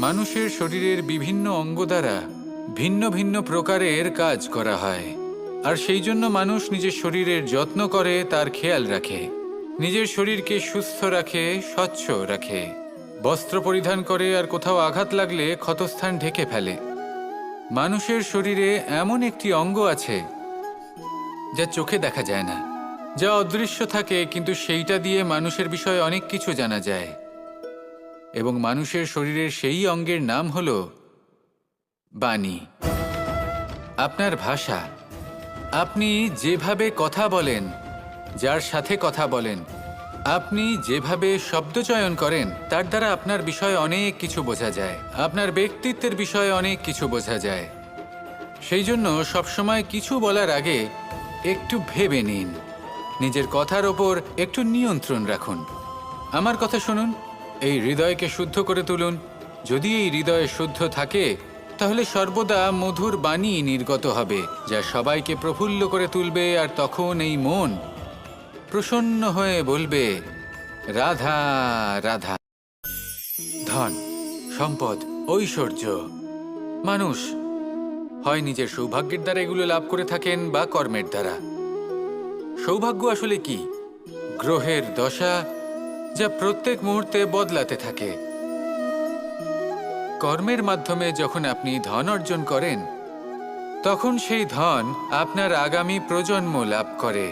মানুষের শরীরের বিভিন্ন অঙ্গ দ্বারা ভিন্ন ভিন্ন প্রকারের কাজ করা হয়, আর সেই জন্য মানুষ নিজের শরীরের যত্ন করে, তার খেয়াল রাখে, নিজের শরীরকে সুস্থ রাখে, স্বচ্ছ রাখে, বস্ত্র পরিধান করে, আর কোথাও আঘাত লাগলে ক্ষতস্থান ঢেকে ফেলে। মানুষের শরীরে এমন একটি অঙ্গ আছে যা চোখে দেখা যায় না, যা অদৃশ্য থাকে, কিন্তু সেইটা দিয়ে মানুষের বিষয়ে অনেক কিছু জানা যায়। এবং মানুষের শরীরের সেই অঙ্গের নাম হল বাণী, আপনার ভাষা। আপনি যেভাবে কথা বলেন, যার সাথে কথা বলেন, আপনি যেভাবে শব্দচয়ন করেন, তার দ্বারা আপনার বিষয়ে অনেক কিছু বোঝা যায়, আপনার ব্যক্তিত্বের বিষয়ে অনেক কিছু বোঝা যায়। সেই জন্য সবসময় কিছু বলার আগে একটু ভেবে নিন, নিজের কথার ওপর একটু নিয়ন্ত্রণ রাখুন। আমার কথা শুনুন, এই হৃদয়কে শুদ্ধ করে তুলুন। যদি এই হৃদয় শুদ্ধ থাকে, তাহলে সর্বদা মধুর বাণী নির্গত হবে, যা সবাইকে প্রফুল্ল করে তুলবে, আর তখন এই মন প্রসন্ন হয়ে বলবে, রাধা রাধা। ধন, সম্পদ, ঐশ্বর্য, মানুষ হয় নিজের সৌভাগ্যের দ্বারা এগুলো লাভ করে থাকেন বা কর্মের দ্বারা। সৌভাগ্য আসলে কি? গ্রহের দশা, যা প্রত্যেক মুহূর্তে বদলাতে থাকে। কর্মের মাধ্যমে যখন আপনি ধন অর্জন করেন, তখন সেই ধন আপনার আগামী প্রজন্ম লাভ করে।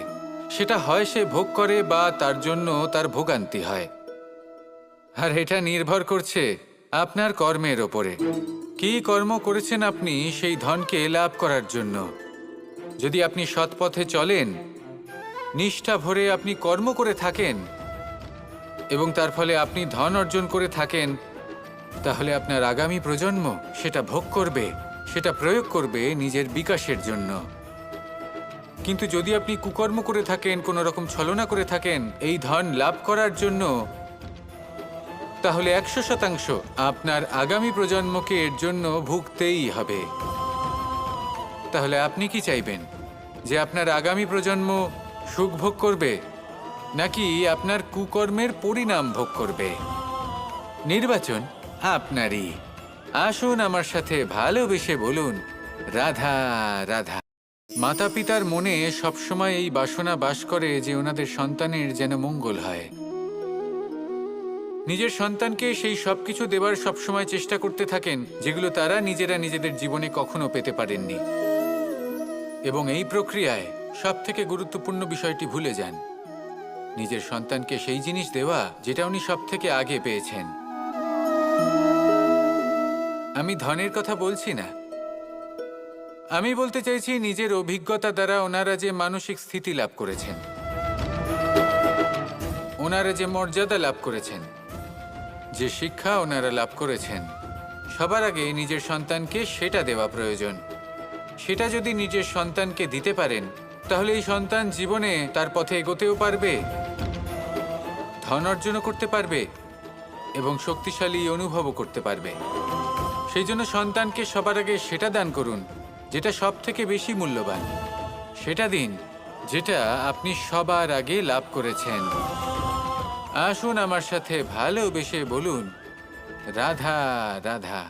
সেটা হয় সে ভোগ করে বা তার জন্য তার ভোগান্তি হয়। আর এটা নির্ভর করছে আপনার কর্মের ওপরে। কি কর্ম করেছেন আপনি সেই ধনকে লাভ করার জন্য? যদি আপনি সৎ পথে চলেন, নিষ্ঠা ভরে আপনি কর্ম করে থাকেন এবং তার ফলে আপনি ধন অর্জন করে থাকেন, তাহলে আপনার আগামী প্রজন্ম সেটা ভোগ করবে, সেটা প্রয়োগ করবে নিজের বিকাশের জন্য। কিন্তু যদি আপনি কুকর্ম করে থাকেন, কোনো রকম ছলনা করে থাকেন এই ধন লাভ করার জন্য, তাহলে 100% আপনার আগামী প্রজন্মকে এর জন্য ভুগতেই হবে। তাহলে আপনি কি চাইবেন? যে আপনার আগামী প্রজন্ম সুখ ভোগ করবে, নাকি আপনার কুকর্মের পরিণাম ভোগ করবে? নির্বাচন আপনারই। আসুন আমার সাথে ভালোবেসে বলুন, রাধা রাধা। মাতা পিতার মনে সবসময় এই বাসনা বাস করে যে ওনাদের সন্তানের যেন মঙ্গল হয়। নিজের সন্তানকে সেই সব কিছু দেবার সবসময় চেষ্টা করতে থাকেন যেগুলো তারা নিজেরা নিজেদের জীবনে কখনো পেতে পারেননি। এবং এই প্রক্রিয়ায় সবথেকে গুরুত্বপূর্ণ বিষয়টি ভুলে যান, নিজের সন্তানকে সেই জিনিস দেওয়া যেটা উনি সবথেকে আগে পেয়েছেন। আমি ধনের কথা বলছি না, আমি বলতে চাইছি নিজের অভিজ্ঞতা দ্বারা ওনারা যে মানসিক স্থিতি লাভ করেছেন, ওনারা যে মর্যাদা লাভ করেছেন, যে শিক্ষা ওনারা লাভ করেছেন, সবার আগে নিজের সন্তানকে সেটা দেওয়া প্রয়োজন। সেটা যদি নিজের সন্তানকে দিতে পারেন, তাহলে এই সন্তান জীবনে তার পথে এগোতেও পারবে, ধন অর্জনও করতে পারবে এবং শক্তিশালী অনুভবও করতে পারবে। সেই জন্য সন্তানকে সবার আগে সেটা দান করুন যেটা সব থেকে বেশি মূল্যবান। সেটা দিন যেটা আপনি সবার আগে লাভ করেছেন। আসুন আমার সাথে ভালোবেসে বলুন, রাধা রাধা।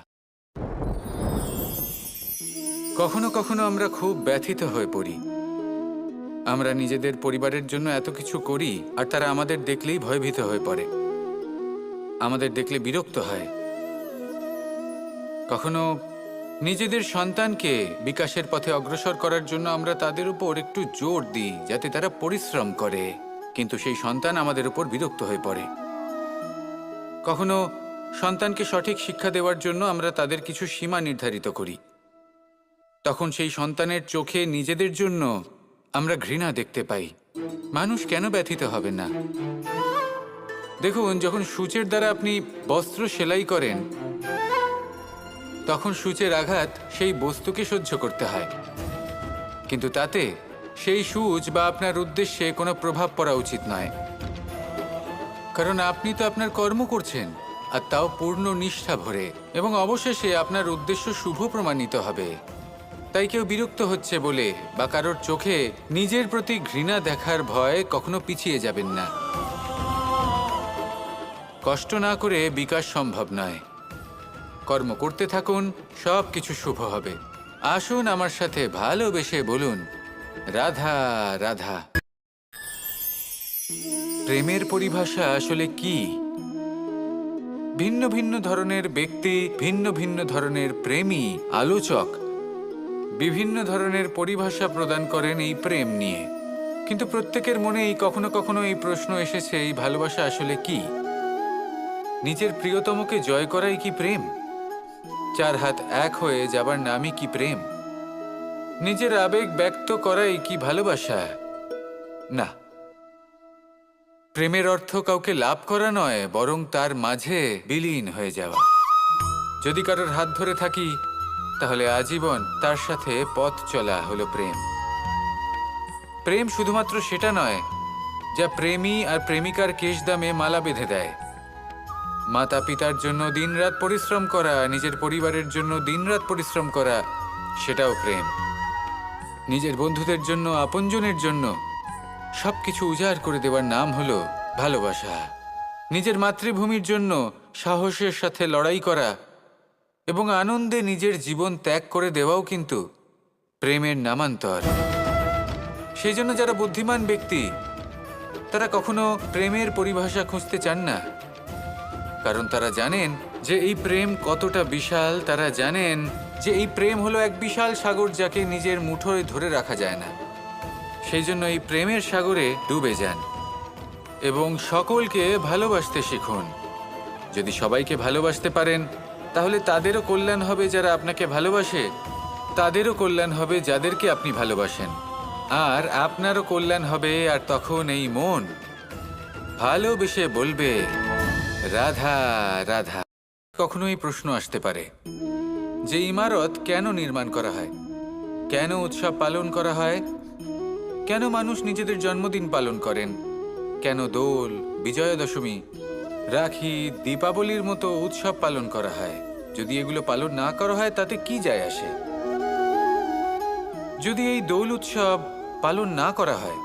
কখনো কখনো আমরা খুব ব্যথিত হয়ে পড়ি। আমরা নিজেদের পরিবারের জন্য এত কিছু করি, আর তারা আমাদের দেখলেই ভয়ভীত হয়ে পড়ে, আমাদের দেখলে বিরক্ত হয়। কখনো নিজেদের সন্তানকে বিকাশের পথে অগ্রসর করার জন্য আমরা তাদের উপর একটু জোর দিই যাতে তারা পরিশ্রম করে, কিন্তু সেই সন্তান আমাদের উপর বিরক্ত হয়ে পড়ে। কখনো সন্তানকে সঠিক শিক্ষা দেওয়ার জন্য আমরা তাদের কিছু সীমা নির্ধারিত করি, তখন সেই সন্তানের চোখে নিজেদের জন্য আমরা ঘৃণা দেখতে পাই। মানুষ কেন ব্যথিত হবে না? দেখুন, যখন সূচের দ্বারা আপনি বস্ত্র সেলাই করেন, তখন সূচের আঘাত সেই বস্তুকে সহ্য করতে হয়, কিন্তু তাতে সেই সূচ বা আপনার উদ্দেশ্যে কোনো প্রভাব পড়া উচিত নয়, কারণ আপনি তো আপনার কর্ম করছেন, আর তাও পূর্ণ নিষ্ঠা ভরে, এবং অবশেষে আপনার উদ্দেশ্য শুভ প্রমাণিত হবে। তাই কেউ বিরক্ত হচ্ছে বলে বা কারোর চোখে নিজের প্রতি ঘৃণা দেখার ভয় কখনো পিছিয়ে যাবেন না। কষ্ট না করে বিকাশ সম্ভব নয়। কর্ম করতে থাকুন, সব কিছু শুভ হবে। আসুন আমার সাথে ভালোবেসে বলুন, রাধা রাধা। প্রেমের পরিভাষা আসলে কি? ভিন্ন ভিন্ন ধরনের ব্যক্তি, ভিন্ন ভিন্ন ধরনের প্রেমী, আলোচক বিভিন্ন ধরনের পরিভাষা প্রদান করেন এই প্রেম নিয়ে। কিন্তু প্রত্যেকের মনেই কখনো কখনো এই প্রশ্ন এসেছে, এই ভালোবাসা আসলে কি? নিজের প্রিয়তমকে জয় করাই কি প্রেম? চার হাত এক হয়ে যাবার নামই কি প্রেম? নিজের আবেগ ব্যক্ত করাই কি ভালোবাসা? না, প্রেমের অর্থ কাউকে লাভ করা নয়, বরং তার মাঝে বিলীন হয়ে যাওয়া। যদি কারোর হাত ধরে থাকি, তাহলে আজীবন তার সাথে পথ চলা হলো প্রেম। প্রেম শুধুমাত্র সেটা নয় যা প্রেমী আর প্রেমিকার কেশদামে মালা বেঁধে দেয়। মাতা পিতার জন্য দিনরাত পরিশ্রম করা, নিজের পরিবারের জন্য দিনরাত পরিশ্রম করা, সেটাও প্রেম। নিজের বন্ধুদের জন্য, আপনজনের জন্য সবকিছু উজাড় করে দেওয়ার নাম হলো ভালোবাসা। নিজের মাতৃভূমির জন্য সাহসের সাথে লড়াই করা এবং আনন্দে নিজের জীবন ত্যাগ করে দেওয়াও কিন্তু প্রেমের নামান্তর। সেই জন্য যারা বুদ্ধিমান ব্যক্তি, তারা কখনো প্রেমের পরিভাষা খুঁজতে চান না, কারণ তারা জানেন যে এই প্রেম কতটা বিশাল। তারা জানেন যে এই প্রেম হলো এক বিশাল সাগর, যাকে নিজের মুঠোয় ধরে রাখা যায় না। সেই জন্য এই প্রেমের সাগরে ডুবে যান এবং সকলকে ভালোবাসতে শিখুন। যদি সবাইকে ভালোবাসতে পারেন, তাহলে তাদেরও কল্যাণ হবে যারা আপনাকে ভালোবাসে, তাদেরও কল্যাণ হবে যাদেরকে আপনি ভালোবাসেন, আর আপনারও কল্যাণ হবে। আর তখন এই মন ভালোবেসে বলবে, রাধা রাধা। কখনো এই প্রশ্ন আসতে পারে যে ইমারত কেন নির্মাণ করা হয়, কেন উৎসব পালন করা হয়, কেন মানুষ নিজেদের জন্মদিন পালন করেন, কেন দোল, বিজয়া দশমী, রাখি, দীপাবলির মতো উৎসব পালন করা হয়? যদি এগুলো পালন না করা হয় তাতে কি যায় আসে? যদি এই দোল উৎসব পালন না করা হয়,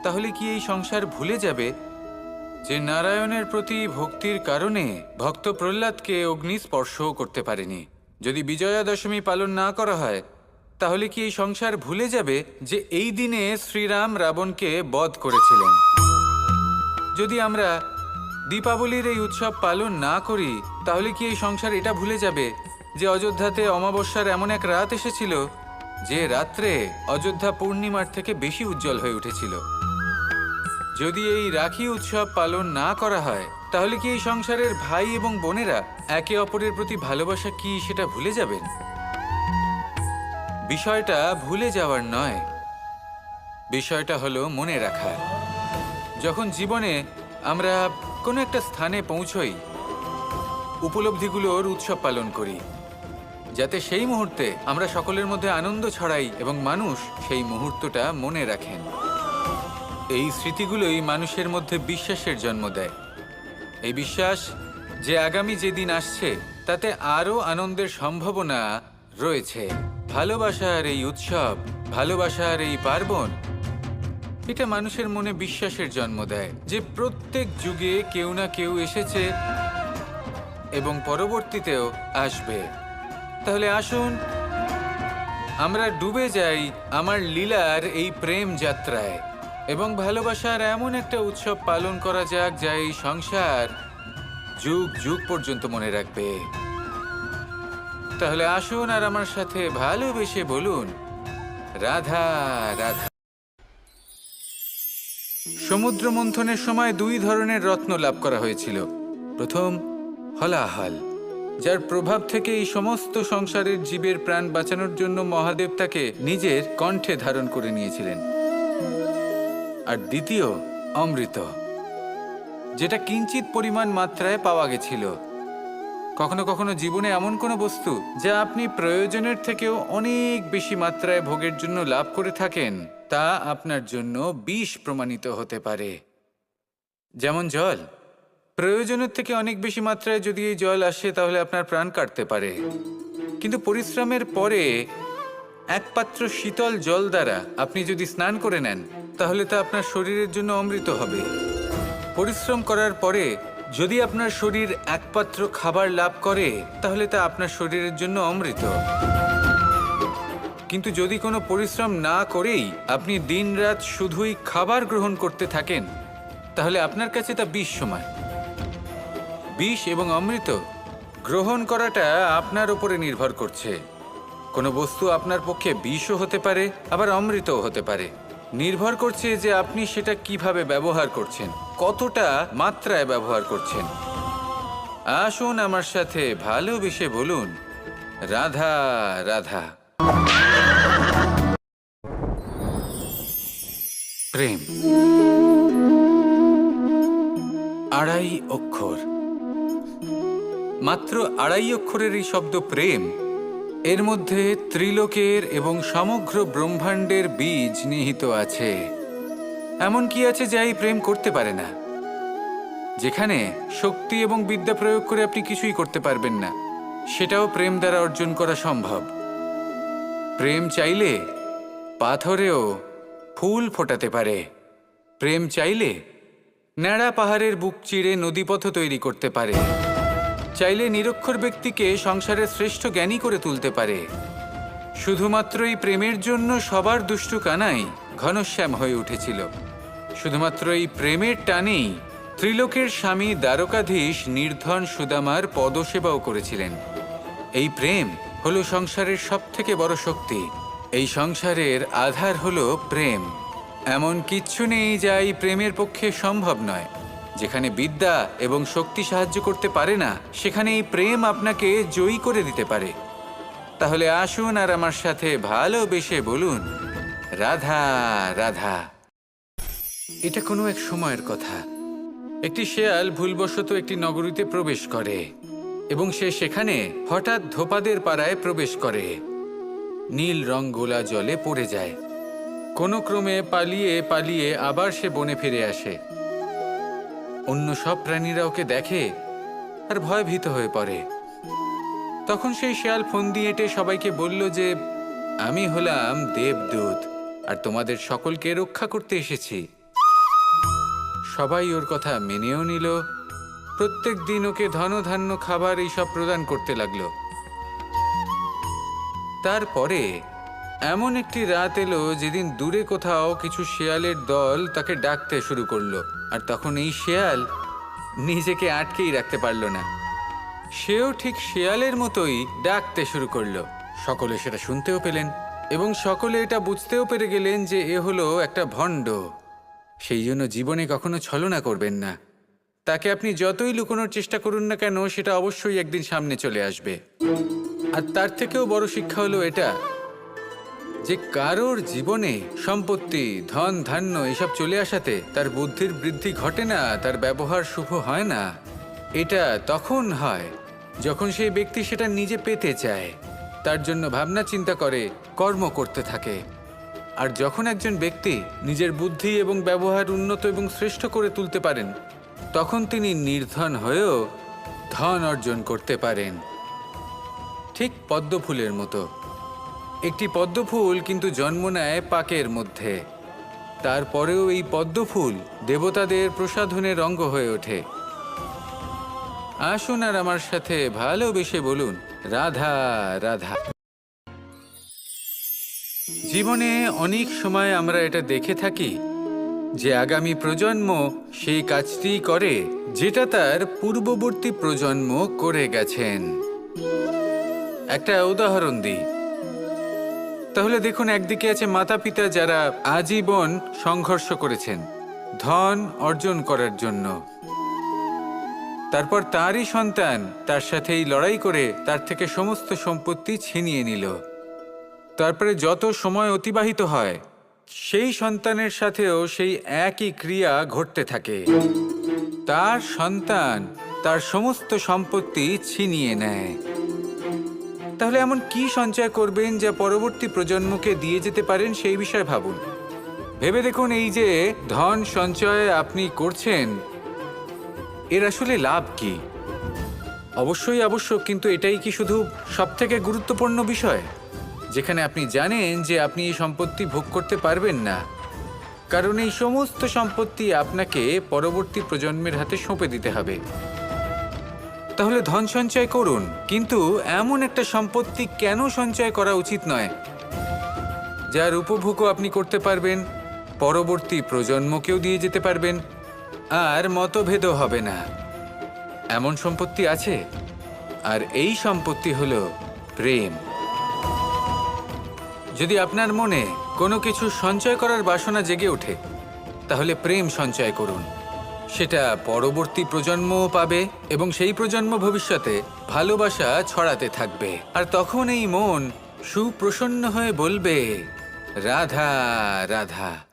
তাহলে কি এই সংসার ভুলে যাবে যে নারায়ণের প্রতি ভক্তির কারণে ভক্ত প্রহ্লাদকে অগ্নি স্পর্শও করতে পারেনি? যদি বিজয়া দশমী পালন না করা হয়, তাহলে কি এই সংসার ভুলে যাবে যে এই দিনে শ্রীরাম রাবণকে বধ করেছিলেন? যদি আমরা দীপাবলির এই উৎসব পালন না করি, তাহলে কি এই সংসার এটা ভুলে যাবে যে অযোধ্যাতে অমাবস্যার এমন এক রাত এসেছিল যে রাত্রে অযোধ্যা পূর্ণিমার থেকে বেশি উজ্জ্বল হয়ে উঠেছিল? যদি এই রাখি উৎসব পালন না করা হয়, তাহলে কি এই সংসারের ভাই এবং বোনেরা একে অপরের প্রতি ভালোবাসা কি সেটা ভুলে যাবেন? বিষয়টা ভুলে যাওয়ার নয়, বিষয়টা হলো মনে রাখার। যখন জীবনে আমরা কোনো একটা স্থানে পৌঁছই, উপলব্ধিগুলোর উৎসব পালন করি, যাতে সেই মুহূর্তে আমরা সকলের মধ্যে আনন্দ ছড়াই এবং মানুষ সেই মুহূর্তটা মনে রাখেন। এই স্মৃতিগুলোই মানুষের মধ্যে বিশ্বাসের জন্ম দেয়। এই বিশ্বাস যে আগামী যেদিন আসছে তাতে আরও আনন্দের সম্ভাবনা রয়েছে। ভালোবাসার এই উৎসব, ভালোবাসার এই পার্বণ, এটা মানুষের মনে বিশ্বাসের জন্ম দেয় যে প্রত্যেক যুগে কেউ না কেউ এসেছে এবং পরবর্তীতেও আসবে। তাহলে আসুন আমরা ডুবে যাই আমার লীলার এই প্রেম যাত্রায় এবং ভালোবাসার এমন একটা উৎসব পালন করা যাক যা এই সংসার যুগ যুগ পর্যন্ত মনে রাখবে। তাহলে আসুন আর আমার সাথে ভালোবেসে বলুন, রাধা রাধা। সমুদ্র মন্থনের সময় দুই ধরনের রত্ন লাভ করা হয়েছিল। প্রথম হলাহল, যার প্রভাব থেকে এই সমস্ত সংসারের জীবের প্রাণ বাঁচানোর জন্য মহাদেব তাকে নিজের কণ্ঠে ধারণ করে নিয়েছিলেন। আর দ্বিতীয় অমৃত, যেটা কিঞ্চিত পরিমাণ মাত্রায় পাওয়া গেছিল। কখনো কখনো জীবনে এমন কোনো বস্তু যা আপনি প্রয়োজনের থেকেও অনেক বেশি মাত্রায় ভোগের জন্য লাভ করে থাকেন, তা আপনার জন্য বিষ প্রমাণিত হতে পারে। যেমন জল, প্রয়োজনের থেকে অনেক বেশি মাত্রায় যদি এই জল আসে তাহলে আপনার প্রাণ কাটতে পারে। কিন্তু পরিশ্রমের পরে এক পাত্র শীতল জল দ্বারা আপনি যদি স্নান করে নেন, তাহলে তা আপনার শরীরের জন্য অমৃত হবে। পরিশ্রম করার পরে যদি আপনার শরীর একমাত্র খাবার লাভ করে তাহলে তা আপনার শরীরের জন্য অমৃত। কিন্তু যদি কোনো পরিশ্রম না করেই আপনি দিনরাত শুধুই খাবার গ্রহণ করতে থাকেন তাহলে আপনার কাছে তা বিষ সমান। বিষ এবং অমৃত গ্রহণ করাটা আপনার উপরে নির্ভর করছে। কোনো বস্তু আপনার পক্ষে বিষও হতে পারে, আবার অমৃতও হতে পারে। নির্ভর করছে যে আপনি সেটা কিভাবে ব্যবহার করছেন, কতটা মাত্রায় ব্যবহার করছেন। আসুন আমার সাথে ভালোবেসে বলুন, রাধা রাধা। প্রেম 2.5 অক্ষর, মাত্র 2.5 অক্ষরের এই শব্দ প্রেম, এর মধ্যে ত্রিলোকের এবং সমগ্র ব্রহ্মাণ্ডের বীজ নিহিত আছে। এমন কি আছে যা এই প্রেম করতে পারে না? যেখানে শক্তি এবং বিদ্যা প্রয়োগ করে আপনি কিছুই করতে পারবেন না, সেটাও প্রেম দ্বারা অর্জন করা সম্ভব। প্রেম চাইলে পাথরেও ফুল ফোটাতে পারে। প্রেম চাইলে ন্যাড়া পাহাড়ের বুক চিরে নদীপথ তৈরি করতে পারে। চাইলে নিরক্ষর ব্যক্তিকে সংসারের শ্রেষ্ঠ জ্ঞানী করে তুলতে পারে। শুধুমাত্র এই প্রেমের জন্য সবার দুষ্টু কানাই ঘনশ্যাম হয়ে উঠেছিল। শুধুমাত্র এই প্রেমের টানেই ত্রিলোকের স্বামী দ্বারকাধীশ নির্ধন সুদামার পদসেবাও করেছিলেন। এই প্রেম হলো সংসারের সবথেকে বড় শক্তি। এই সংসারের আধার হলো প্রেম। এমন কিচ্ছু নেই যা এই প্রেমের পক্ষে সম্ভব নয়। যেখানে বিদ্যা এবং শক্তি সাহায্য করতে পারে না, সেখানে এই প্রেম আপনাকে জয়ী করে দিতে পারে। তাহলে আসুন আর আমার সাথে ভালোবেসে বলুন, রাধা রাধা। এটা কোনো এক সময়ের কথা। একটি শেয়াল ভুলবশত একটি নগরীতে প্রবেশ করে এবং সে সেখানে হঠাৎ ধোপাদের পাড়ায় প্রবেশ করে। নীল রং গোলা জলে পড়ে যায়। কোনো ক্রমে পালিয়ে পালিয়ে আবার সে বনে ফিরে আসে। অন্য সব প্রাণীরা ওকে দেখে আর ভয়ভীত হয়ে পড়ে। তখন সেই শেয়াল ফন্দি এঁটে সবাইকে বলল যে, আমি হলাম দেবদূত আর তোমাদের সকলকে রক্ষা করতে এসেছি। সবাই ওর কথা মেনেও নিল। প্রত্যেক দিন ওকে ধনধান্য খাবার এইসব প্রদান করতে লাগলো। তারপরে এমন একটি রাত এলো যেদিন দূরে কোথাও কিছু শেয়ালের দল তাকে ডাকতে শুরু করলো। আর তখন এই শেয়াল নিজেকে আটকেই রাখতে পারল না। সেও ঠিক শেয়ালের মতোই ডাকতে শুরু করলো। সকলে সেটা শুনতেও পেলেন এবং সকলে এটা বুঝতেও পেরে গেলেন যে এ হলো একটা ভণ্ড। সেই জন্য জীবনে কখনো ছলনা করবেন না। তাকে আপনি যতই লুকোনোর চেষ্টা করুন না কেন, সেটা অবশ্যই একদিন সামনে চলে আসবে। আর তার থেকেও বড় শিক্ষা হলো এটা যে কারোর জীবনে সম্পত্তি, ধন ধান্য এসব চলে আসাতে তার বুদ্ধির বৃদ্ধি ঘটে না, তার ব্যবহার শুভ হয় না। এটা তখন হয় যখন সেই ব্যক্তি সেটা নিজে পেতে চায়, তার জন্য ভাবনা চিন্তা করে, কর্ম করতে থাকে। আর যখন একজন ব্যক্তি নিজের বুদ্ধি এবং ব্যবহার উন্নত এবং শ্রেষ্ঠ করে তুলতে পারেন, তখন তিনি নির্ধন হয়েও ধন অর্জন করতে পারেন। ঠিক পদ্মফুলের মতো। একটি পদ্মফুল কিন্তু জন্ম নেয় পাকের মধ্যে। তারপরেও এই পদ্মফুল দেবতাদের প্রসাধনের অঙ্গ হয়ে ওঠে। আসুন আর আমার সাথে ভালোবেসে বলুন, রাধা রাধা। জীবনে অনেক সময় আমরা এটা দেখে থাকি যে আগামী প্রজন্ম সেই কাজটি করে যেটা তার পূর্ববর্তী প্রজন্ম করে গেছেন। একটা উদাহরণ দিই। তাহলে দেখুন, একদিকে আছে মাতা পিতা যারা আজীবন সংঘর্ষ করেছেন ধন অর্জন করার জন্য। তারপর তারই সন্তান তার সাথেই লড়াই করে তার থেকে সমস্ত সম্পত্তি ছিনিয়ে নিল। তারপরে যত সময় অতিবাহিত হয়, সেই সন্তানের সাথেও সেই একই ক্রিয়া ঘটতে থাকে। তার সন্তান তার সমস্ত সম্পত্তি ছিনিয়ে নেয়। তাহলে এমন কি সঞ্চয় করবেন যা পরবর্তী প্রজন্মকে দিয়ে যেতে পারেন, সেই বিষয়ে ভাবুন। ভেবে দেখুন, এই যে ধন সঞ্চয় আপনি করছেন, এর আসলে লাভ কি? অবশ্যই আবশ্যক, কিন্তু এটাই কি শুধু সবথেকে গুরুত্বপূর্ণ বিষয়, যেখানে আপনি জানেন যে আপনি এই সম্পত্তি ভোগ করতে পারবেন না? কারণ এই সমস্ত সম্পত্তি আপনাকে পরবর্তী প্রজন্মের হাতে সঁপে দিতে হবে। তাহলে ধন সঞ্চয় করুন, কিন্তু এমন একটা সম্পত্তি কেন সঞ্চয় করা উচিত নয় যার উপভোগও আপনি করতে পারবেন, পরবর্তী প্রজন্মকেও দিয়ে যেতে পারবেন, আর মতভেদও হবে না। এমন সম্পত্তি আছে, আর এই সম্পত্তি হলো প্রেম। যদি আপনার মনে কোনো কিছু সঞ্চয় করার বাসনা জেগে ওঠে, তাহলে প্রেম সঞ্চয় করুন। সেটা পরবর্তী প্রজন্মও পাবে এবং সেই প্রজন্ম ভবিষ্যতে ভালোবাসা ছড়াতে থাকবে। আর তখন এই মন সুপ্রসন্ন হয়ে বলবে, রাধা রাধা।